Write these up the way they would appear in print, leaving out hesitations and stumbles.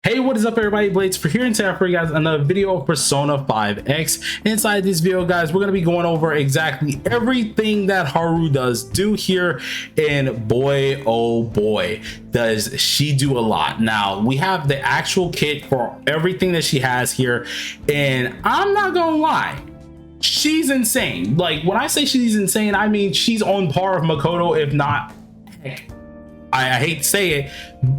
Hey, what is up everybody? Blades for here, and today for you guys another video of Persona 5X. Inside this video, guys, we're going to be going over exactly everything that Haru does do here, and boy oh boy does she do a lot. Now we have the actual kit for everything that she has here, and I'm not gonna lie, she's insane. Like, when I say she's insane, I mean she's on par with Makoto, if not, heck, I hate to say it,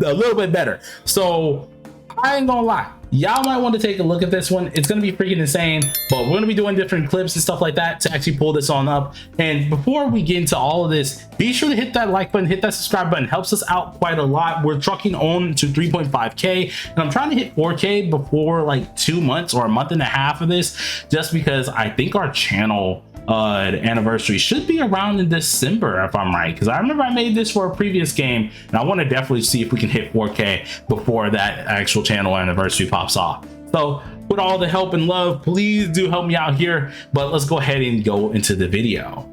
a little bit better. So I ain't gonna lie, y'all might want to take a look at this one. It's gonna be freaking insane, but we're gonna be doing different clips and stuff like that to actually pull this on up. And before we get into all of this, be sure to hit that like button, hit that subscribe button. Helps us out quite a lot. We're trucking on to 3.5k, and I'm trying to hit 4k before like 2 months or a month and a half of this, just because I think our channel the anniversary should be around in December, if I'm right, because I remember I made this for a previous game, and I want to definitely see if we can hit 4k before that actual channel anniversary pops off. So with all the help and love, please do help me out here, but let's go ahead and go into the video.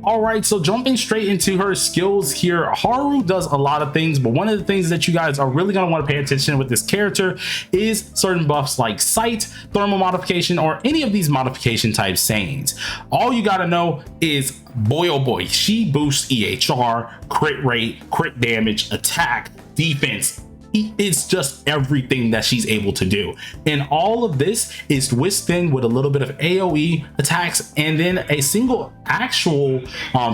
All right, so jumping straight into her skills here, Haru does a lot of things, but one of the things that you guys are really going to want to pay attention with this character is certain buffs like sight, thermal modification, or any of these modification type sayings. All you got to know is, boy oh boy, she boosts EHR, crit rate, crit damage, attack, defense. It's just everything that she's able to do, and all of this is whisked in with a little bit of AoE attacks and then a single actual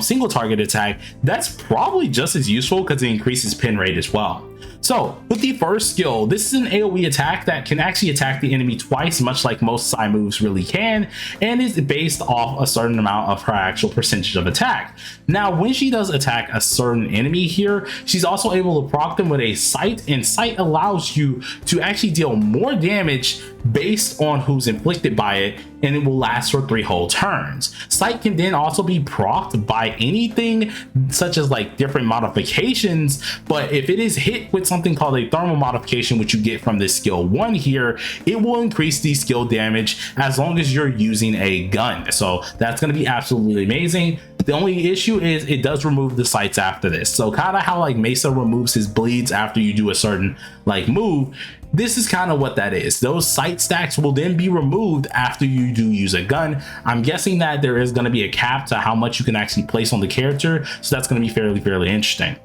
single target attack that's probably just as useful because it increases pin rate as well. So with the first skill, this is an AoE attack that can actually attack the enemy twice, much like most Psy moves really can, and is based off a certain amount of her actual percentage of attack. Now, when she does attack a certain enemy here, she's also able to proc them with a sight, and sight allows you to actually deal more damage based on who's inflicted by it, and it will last for 3 whole turns. Sight can then also be procced by anything such as like different modifications, but if it is hit with something called a thermal modification, which you get from this skill 1 here, it will increase the skill damage as long as you're using a gun. So that's going to be absolutely amazing. The only issue is it does remove the sights after this. So kind of how like Mesa removes his bleeds after you do a certain like move, this is kind of what that is. Those sight stacks will then be removed after you do use a gun. I'm guessing that there is going to be a cap to how much you can actually place on the character, so that's going to be fairly interesting.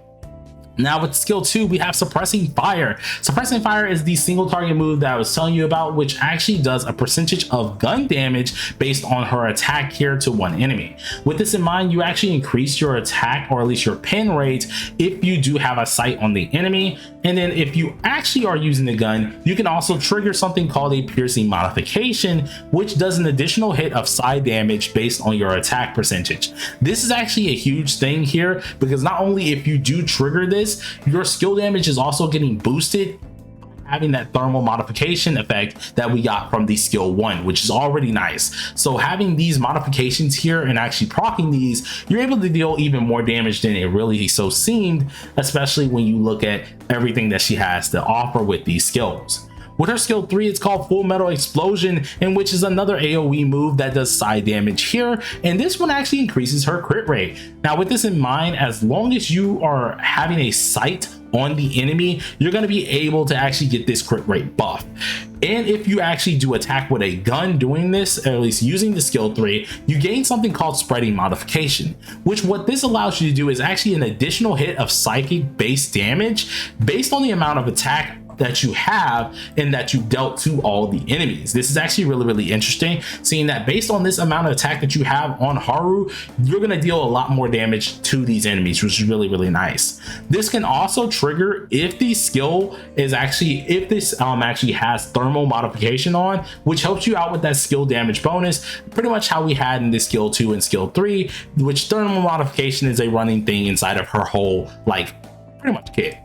Now with skill 2, we have Suppressing Fire. Suppressing Fire is the single target move that I was telling you about, which actually does a percentage of gun damage based on her attack here to one enemy. With this in mind, you actually increase your attack, or at least your pin rate, if you do have a sight on the enemy. And then if you actually are using the gun, you can also trigger something called a Piercing Modification, which does an additional hit of side damage based on your attack percentage. This is actually a huge thing here, because not only if you do trigger this, your skill damage is also getting boosted, having that thermal modification effect that we got from the skill 1, which is already nice. So having these modifications here and actually proccing these, you're able to deal even more damage than it really so seemed, especially when you look at everything that she has to offer with these skills. With her skill 3, it's called Full Metal Explosion, in which is another AoE move that does side damage here, and this one actually increases her crit rate. Now with this in mind, as long as you are having a sight on the enemy, you're going to be able to actually get this crit rate buff. And if you actually do attack with a gun doing this, or at least using the skill 3, you gain something called Spreading Modification, which what this allows you to do is actually an additional hit of psychic base damage based on the amount of attack that you have and that you dealt to all the enemies. This is actually really interesting, seeing that based on this amount of attack that you have on Haru, you're going to deal a lot more damage to these enemies, which is really nice. This can also trigger if the skill is actually, if this actually has thermal modification on, which helps you out with that skill damage bonus, pretty much how we had in this skill 2 and skill 3, which thermal modification is a running thing inside of her whole like pretty much kit.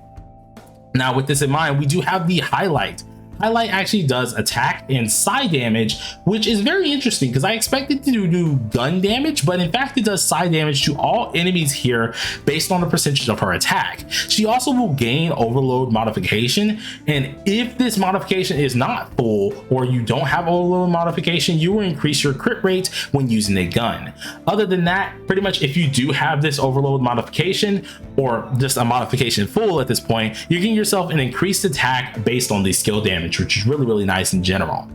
Now with this in mind, we do have the highlight. Highlight actually does attack and side damage, which is very interesting because I expected to do gun damage, but in fact it does side damage to all enemies here based on the percentage of her attack. She also will gain overload modification, and if this modification is not full or you don't have overload modification, you will increase your crit rate when using a gun. Other than that, pretty much if you do have this overload modification or just a modification full at this point, you're getting yourself an increased attack based on the skill damage, which is really nice in general.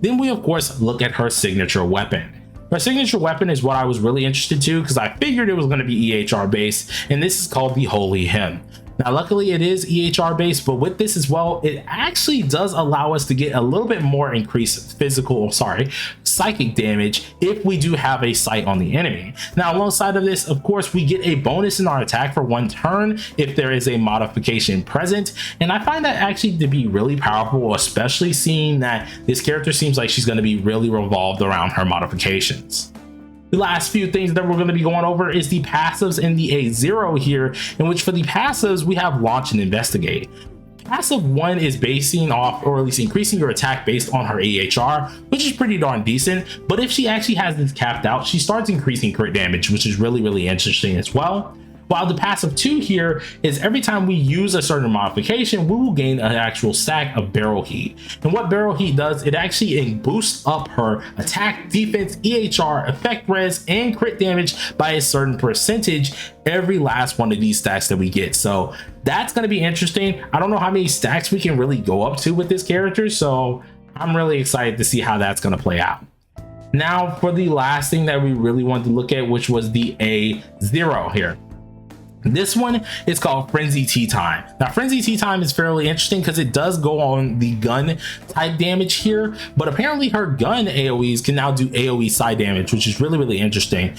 Then we of course look at her signature weapon. Her signature weapon is what I was really interested to because I figured it was going to be EHR based, and this is called the Holy Hymn. Now luckily it is EHR based, but with this as well, it actually does allow us to get a little bit more increased psychic damage if we do have a sight on the enemy. Now alongside of this, of course, we get a bonus in our attack for 1 turn if there is a modification present, and I find that actually to be really powerful, especially seeing that this character seems like she's going to be really revolved around her modifications. The last few things that we're going to be going over is the passives in the A0 here, in which for the passives we have Launch and Investigate. Passive 1 is basing off, or at least increasing your attack based on her AHR, which is pretty darn decent, but if she actually has this capped out, she starts increasing crit damage, which is really interesting as well. While the passive 2 here is every time we use a certain modification, we will gain an actual stack of barrel heat. And what barrel heat does, it actually boosts up her attack, defense, EHR, effect res, and crit damage by a certain percentage every last one of these stacks that we get. So that's going to be interesting. I don't know how many stacks we can really go up to with this character, so I'm really excited to see how that's going to play out. Now for the last thing that we really wanted to look at, which was the A0 here. This one is called Frenzy Tea Time. Now Frenzy Tea Time is fairly interesting because it does go on the gun type damage here, but apparently her gun AoEs can now do AoE side damage, which is really interesting.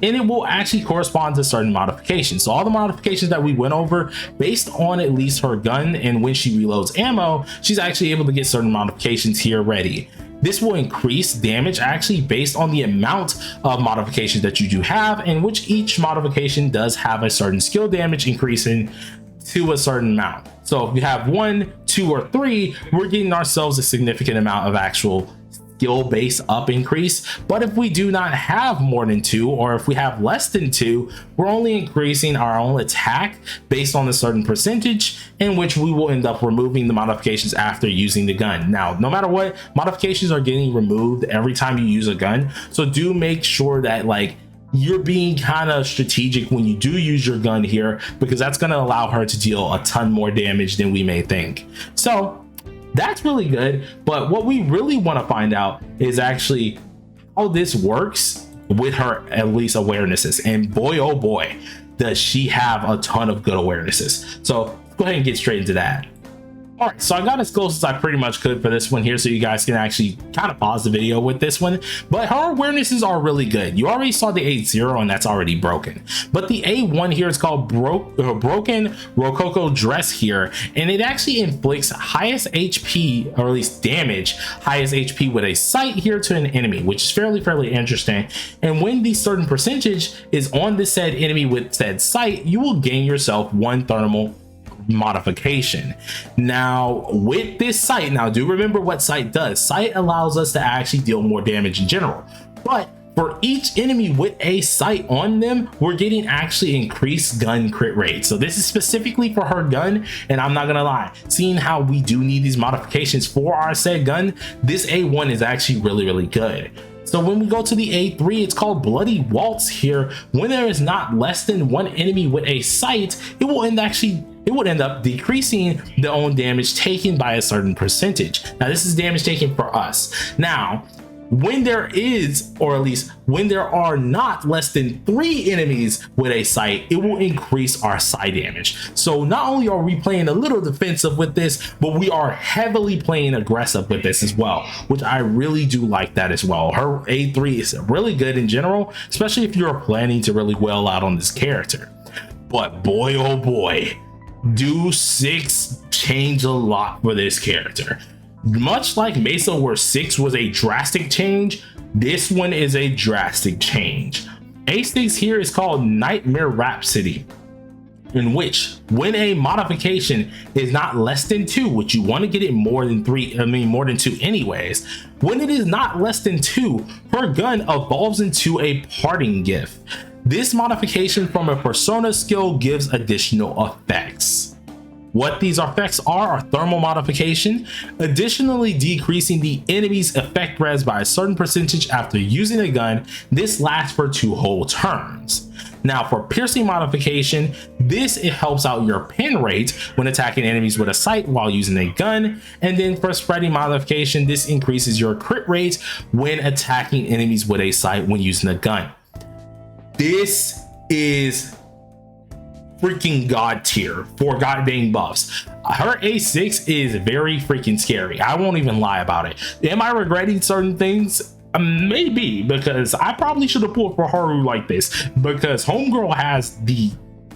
And it will actually correspond to certain modifications. So all the modifications that we went over based on at least her gun, and when she reloads ammo, she's actually able to get certain modifications here ready. This will increase damage actually based on the amount of modifications that you do have, in which each modification does have a certain skill damage increasing to a certain amount. So if you have 1, 2, or 3, we're getting ourselves a significant amount of actual skill base up increase. But if we do not have more than 2, or if we have less than 2, we're only increasing our own attack based on a certain percentage, in which we will end up removing the modifications after using the gun. Now no matter what, modifications are getting removed every time you use a gun, so do make sure that like you're being kind of strategic when you do use your gun here, because that's going to allow her to deal a ton more damage than we may think. So that's really good, but what we really want to find out is actually how this works with her at least awarenesses, and boy oh boy does she have a ton of good awarenesses. So go ahead and get straight into that. All right, so I got as close as I pretty much could for this one here, so you guys can actually kind of pause the video with this one. But her awarenesses are really good. You already saw the A0, and that's already broken. But the A1 here is called Broken Rococo Dress here, and it actually inflicts highest HP, or at least damage, highest HP with a sight here to an enemy, which is fairly interesting. And when the certain percentage is on the said enemy with said sight, you will gain yourself 1 thermal modification. Now with this sight, now do remember what sight does. Sight allows us to actually deal more damage in general, but for each enemy with a sight on them, we're getting actually increased gun crit rate. So this is specifically for her gun, and I'm not gonna lie, seeing how we do need these modifications for our said gun, this A1 is actually really good. So when we go to the A3, it's called Bloody Waltz here. When there is not less than 1 enemy with a sight, it would end up decreasing the own damage taken by a certain percentage. Now this is damage taken for us. Now when there is, or at least when there are not less than 3 enemies with a sight, it will increase our sight damage. So not only are we playing a little defensive with this, but we are heavily playing aggressive with this as well, which I really do like that as well. Her A3 is really good in general, especially if you're planning to really well out on this character. But boy oh boy, do 6 change a lot for this character. Much like Mesa, where 6 was a drastic change, this one is a drastic change. A6 here is called Nightmare Rhapsody. in which when a modification is not less than 2, which you want to get it more than 3, more than 2 anyways, when it is not less than 2, her gun evolves into a parting gift. This modification from a persona skill gives additional effects. What these effects are thermal modification, additionally decreasing the enemy's effect res by a certain percentage after using a gun. This lasts for 2 whole turns. Now for piercing modification, it helps out your pin rate when attacking enemies with a sight while using a gun. And then for spreading modification, this increases your crit rate when attacking enemies with a sight when using a gun. This is freaking god tier for god dang buffs. Her A6 is very freaking scary. I won't even lie about it. Am I regretting certain things? Maybe, because I probably should have pulled for Haru like this, because homegirl has the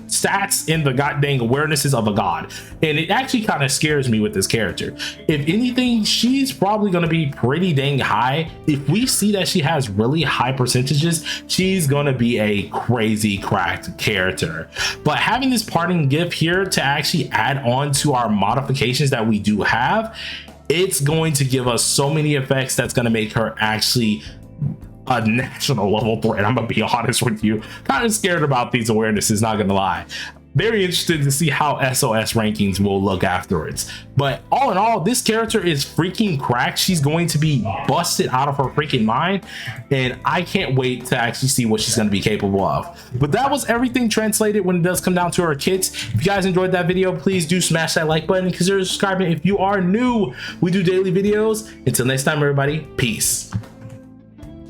stats and the god dang awarenesses of a god, and it actually kind of scares me with this character. If anything, she's probably going to be pretty dang high. If we see that she has really high percentages, she's going to be a crazy cracked character. But having this parting gift here to actually add on to our modifications that we do have, it's going to give us so many effects that's going to make her actually a national level threat. I'm gonna be honest with you, kind of scared about these awarenesses, not gonna lie. Very interested to see how SOS rankings will look afterwards. But all in all, this character is freaking cracked. She's going to be busted out of her freaking mind, and I can't wait to actually see what she's going to be capable of. But that was everything translated when it does come down to her kits. If you guys enjoyed that video, please do smash that like button, consider subscribing if you are new. We do daily videos. Until next time, everybody, peace.